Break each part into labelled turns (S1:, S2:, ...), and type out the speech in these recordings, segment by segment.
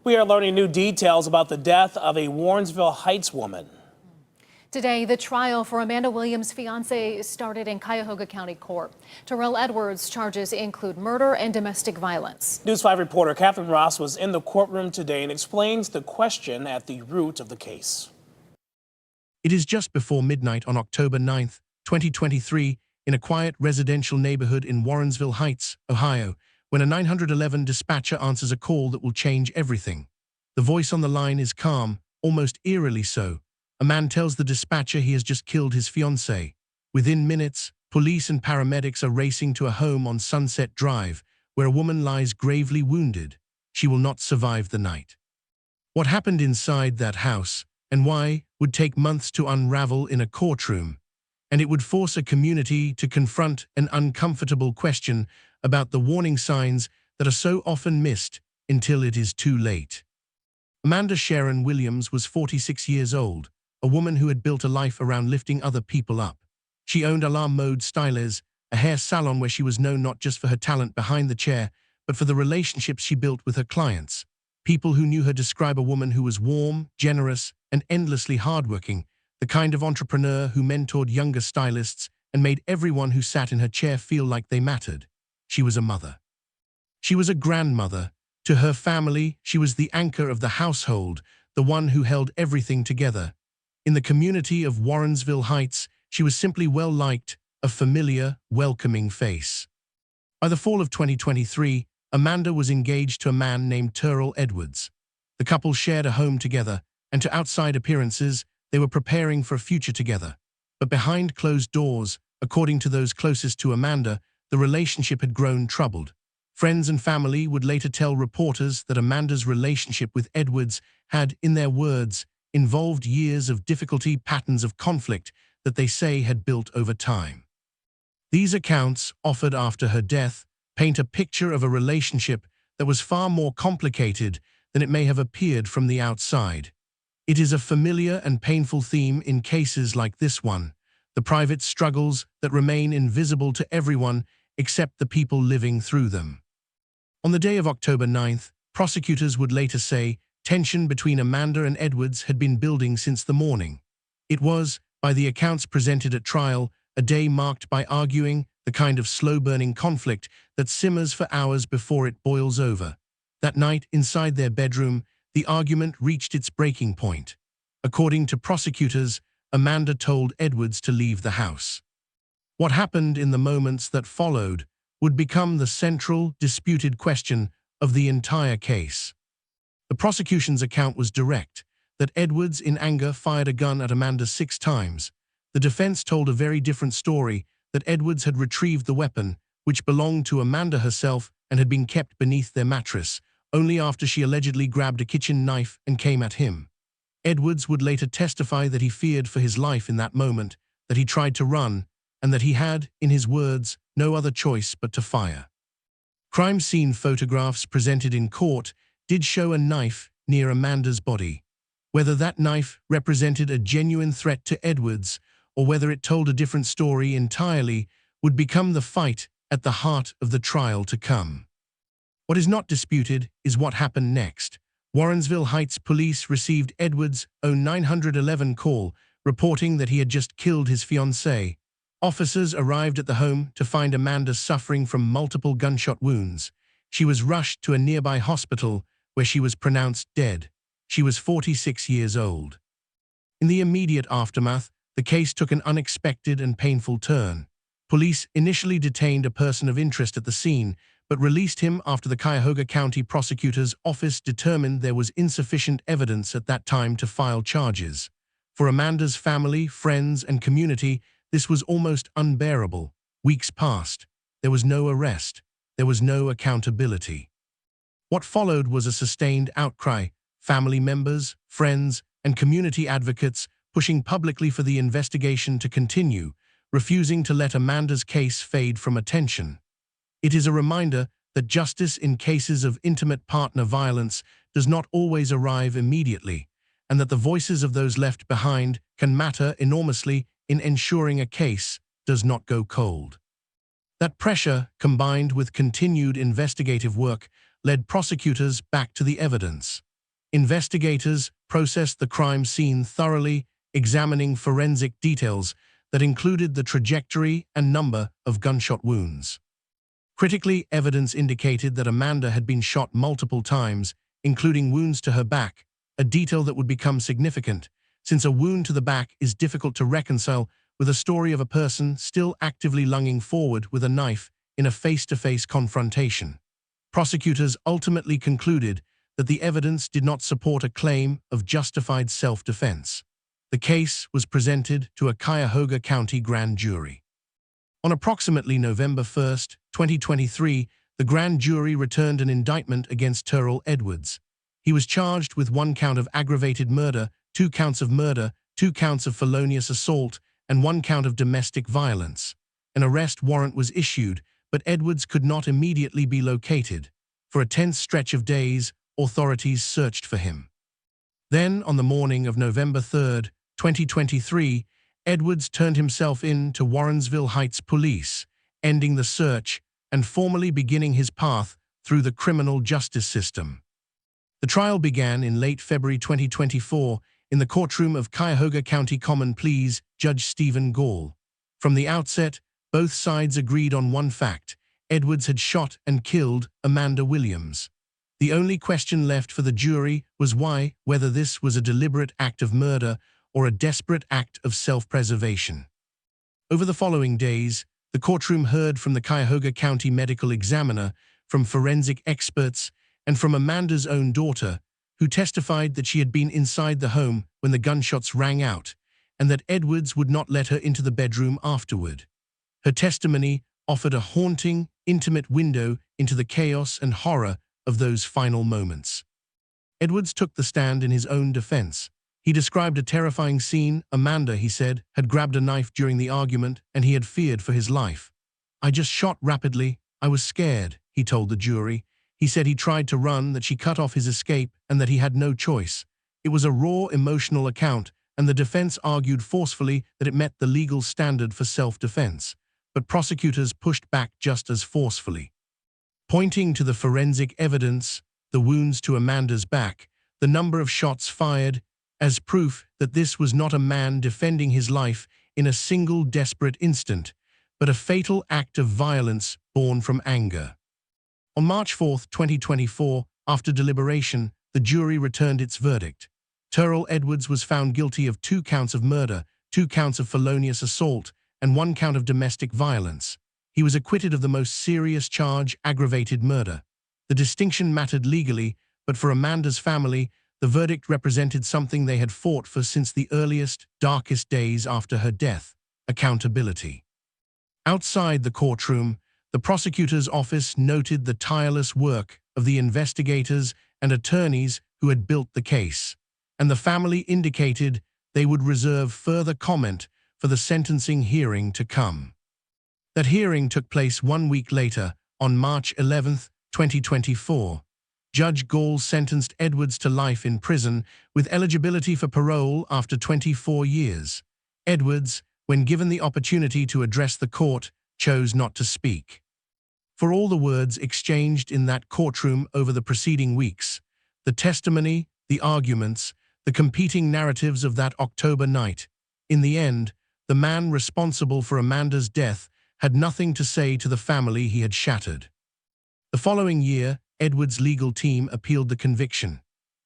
S1: We are learning new details about the death of a Warrensville Heights woman.
S2: Today, the trial for Amanda Williams' fiancé started in Cuyahoga County Court. Terrell Edwards' charges include murder and domestic violence.
S1: News 5 reporter Catherine Ross was in the courtroom today and explains the question at the root of the case.
S3: It is just before midnight on October 9, 2023, in a quiet residential neighborhood in Warrensville Heights, Ohio, when a 911 dispatcher answers a call that will change everything. The voice on the line is calm, almost eerily so. A man tells the dispatcher he has just killed his fiancée. Within minutes, police and paramedics are racing to a home on Sunset Drive, where a woman lies gravely wounded. She will not survive the night. What happened inside that house, and why, would take months to unravel in a courtroom, and it would force a community to confront an uncomfortable question about the warning signs that are so often missed until it is too late. Amanda Sharon Williams was 46 years old, a woman who had built a life around lifting other people up. She owned Alarm Mode Styles, a hair salon where she was known not just for her talent behind the chair, but for the relationships she built with her clients. People who knew her describe a woman who was warm, generous, and endlessly hardworking, the kind of entrepreneur who mentored younger stylists and made everyone who sat in her chair feel like they mattered. She was a mother. She was a grandmother. To her family, she was the anchor of the household, the one who held everything together. In the community of Warrensville Heights, she was simply well-liked, a familiar, welcoming face. By the fall of 2023, Amanda was engaged to a man named Terrell Edwards. The couple shared a home together, and to outside appearances, they were preparing for a future together. But behind closed doors, according to those closest to Amanda, the relationship had grown troubled. Friends and family would later tell reporters that Amanda's relationship with Edwards had, in their words, involved years of difficulty, patterns of conflict that they say had built over time. These accounts, offered after her death, paint a picture of a relationship that was far more complicated than it may have appeared from the outside. It is a familiar and painful theme in cases like this one, the private struggles that remain invisible to everyone except the people living through them. On the day of October 9th, prosecutors would later say tension between Amanda and Edwards had been building since the morning. It was, by the accounts presented at trial, a day marked by arguing, the kind of slow-burning conflict that simmers for hours before it boils over. That night, inside their bedroom, the argument reached its breaking point. According to prosecutors, Amanda told Edwards to leave the house. What happened in the moments that followed would become the central, disputed question of the entire case. The prosecution's account was direct, that Edwards, in anger, fired a gun at Amanda 6 times. The defense told a very different story, that Edwards had retrieved the weapon, which belonged to Amanda herself and had been kept beneath their mattress, only after she allegedly grabbed a kitchen knife and came at him. Edwards would later testify that he feared for his life in that moment, that he tried to run, and that he had, in his words, no other choice but to fire. Crime scene photographs presented in court did show a knife near Amanda's body. Whether that knife represented a genuine threat to Edwards or whether it told a different story entirely would become the fight at the heart of the trial to come. What is not disputed is what happened next. Warrensville Heights police received Edwards' own 911 call reporting that he had just killed his fiancée. Officers arrived at the home to find Amanda suffering from multiple gunshot wounds. She was rushed to a nearby hospital where she was pronounced dead. She was 46 years old. In the immediate aftermath, the case took an unexpected and painful turn. Police initially detained a person of interest at the scene, but released him after the Cuyahoga County Prosecutor's Office determined there was insufficient evidence at that time to file charges. For Amanda's family, friends, and community, this was almost unbearable. Weeks passed. There was no arrest. There was no accountability. What followed was a sustained outcry, family members, friends, and community advocates pushing publicly for the investigation to continue, refusing to let Amanda's case fade from attention. It is a reminder that justice in cases of intimate partner violence does not always arrive immediately, and that the voices of those left behind can matter enormously in ensuring a case does not go cold. That pressure, combined with continued investigative work, led prosecutors back to the evidence. Investigators processed the crime scene thoroughly, examining forensic details that included the trajectory and number of gunshot wounds. Critically, evidence indicated that Amanda had been shot multiple times, including wounds to her back, a detail that would become significant, since a wound to the back is difficult to reconcile with a story of a person still actively lunging forward with a knife in a face-to-face confrontation. Prosecutors ultimately concluded that the evidence did not support a claim of justified self-defense. The case was presented to a Cuyahoga County grand jury. On approximately November 1, 2023, the grand jury returned an indictment against Terrell Edwards. He was charged with 1 count of aggravated murder, 2 counts of murder, 2 counts of felonious assault, and 1 count of domestic violence. An arrest warrant was issued, but Edwards could not immediately be located. For a tense stretch of days, authorities searched for him. Then, on the morning of November 3, 2023, Edwards turned himself in to Warrensville Heights Police, ending the search and formally beginning his path through the criminal justice system. The trial began in late February 2024 in the courtroom of Cuyahoga County Common Pleas Judge Stephen Gall. From the outset, both sides agreed on one fact: Edwards had shot and killed Amanda Williams. The only question left for the jury was whether this was a deliberate act of murder or a desperate act of self-preservation. Over the following days, the courtroom heard from the Cuyahoga County Medical Examiner, from forensic experts, and from Amanda's own daughter, who testified that she had been inside the home when the gunshots rang out, and that Edwards would not let her into the bedroom afterward. Her testimony offered a haunting, intimate window into the chaos and horror of those final moments. Edwards took the stand in his own defense. He described a terrifying scene. Amanda, he said, had grabbed a knife during the argument, and he had feared for his life. "I just shot rapidly. I was scared," he told the jury. He said he tried to run, that she cut off his escape, and that he had no choice. It was a raw, emotional account, and the defense argued forcefully that it met the legal standard for self-defense. But prosecutors pushed back just as forcefully. Pointing to the forensic evidence, the wounds to Amanda's back, the number of shots fired, as proof that this was not a man defending his life in a single desperate instant, but a fatal act of violence born from anger. On March 4, 2024, after deliberation, the jury returned its verdict. Terrell Edwards was found guilty of 2 counts of murder, 2 counts of felonious assault, and 1 count of domestic violence. He was acquitted of the most serious charge, aggravated murder. The distinction mattered legally, but for Amanda's family, the verdict represented something they had fought for since the earliest, darkest days after her death: accountability. Outside the courtroom, the prosecutor's office noted the tireless work of the investigators and attorneys who had built the case, and the family indicated they would reserve further comment for the sentencing hearing to come. That hearing took place 1 week later, on March 11, 2024. Judge Gall sentenced Edwards to life in prison with eligibility for parole after 24 years. Edwards, when given the opportunity to address the court, chose not to speak. For all the words exchanged in that courtroom over the preceding weeks, the testimony, the arguments, the competing narratives of that October night, in the end, the man responsible for Amanda's death had nothing to say to the family he had shattered. The following year, Edwards' legal team appealed the conviction.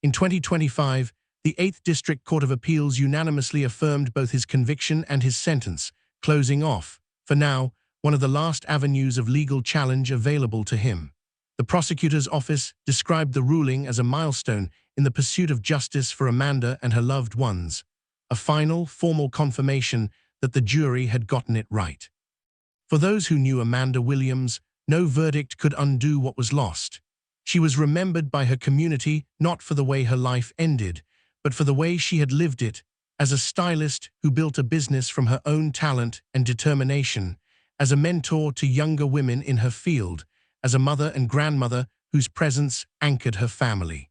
S3: In 2025, the 8th District Court of Appeals unanimously affirmed both his conviction and his sentence, closing off, for now, one of the last avenues of legal challenge available to him. The prosecutor's office described the ruling as a milestone in the pursuit of justice for Amanda and her loved ones, a final, formal confirmation that the jury had gotten it right. For those who knew Amanda Williams, no verdict could undo what was lost. She was remembered by her community not for the way her life ended, but for the way she had lived it, as a stylist who built a business from her own talent and determination, as a mentor to younger women in her field, as a mother and grandmother whose presence anchored her family.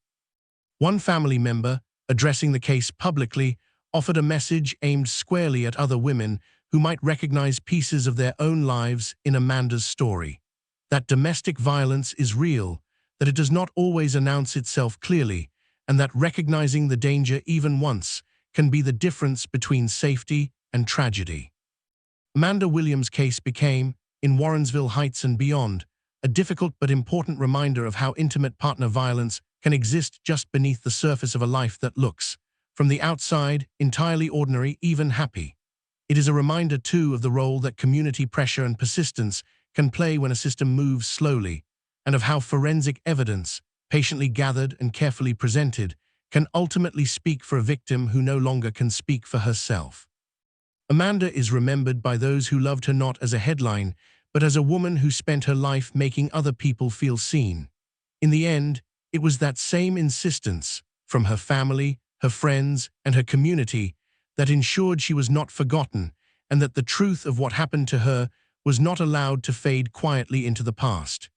S3: One family member, addressing the case publicly, offered a message aimed squarely at other women who might recognize pieces of their own lives in Amanda's story. That domestic violence is real, that it does not always announce itself clearly, and that recognizing the danger even once can be the difference between safety and tragedy. Amanda Williams' case became, in Warrensville Heights and beyond, a difficult but important reminder of how intimate partner violence can exist just beneath the surface of a life that looks, from the outside, entirely ordinary, even happy. It is a reminder, too, of the role that community pressure and persistence can play when a system moves slowly, and of how forensic evidence, patiently gathered and carefully presented, can ultimately speak for a victim who no longer can speak for herself. Amanda is remembered by those who loved her not as a headline, but as a woman who spent her life making other people feel seen. In the end, it was that same insistence, from her family, her friends, and her community, that ensured she was not forgotten, and that the truth of what happened to her was not allowed to fade quietly into the past.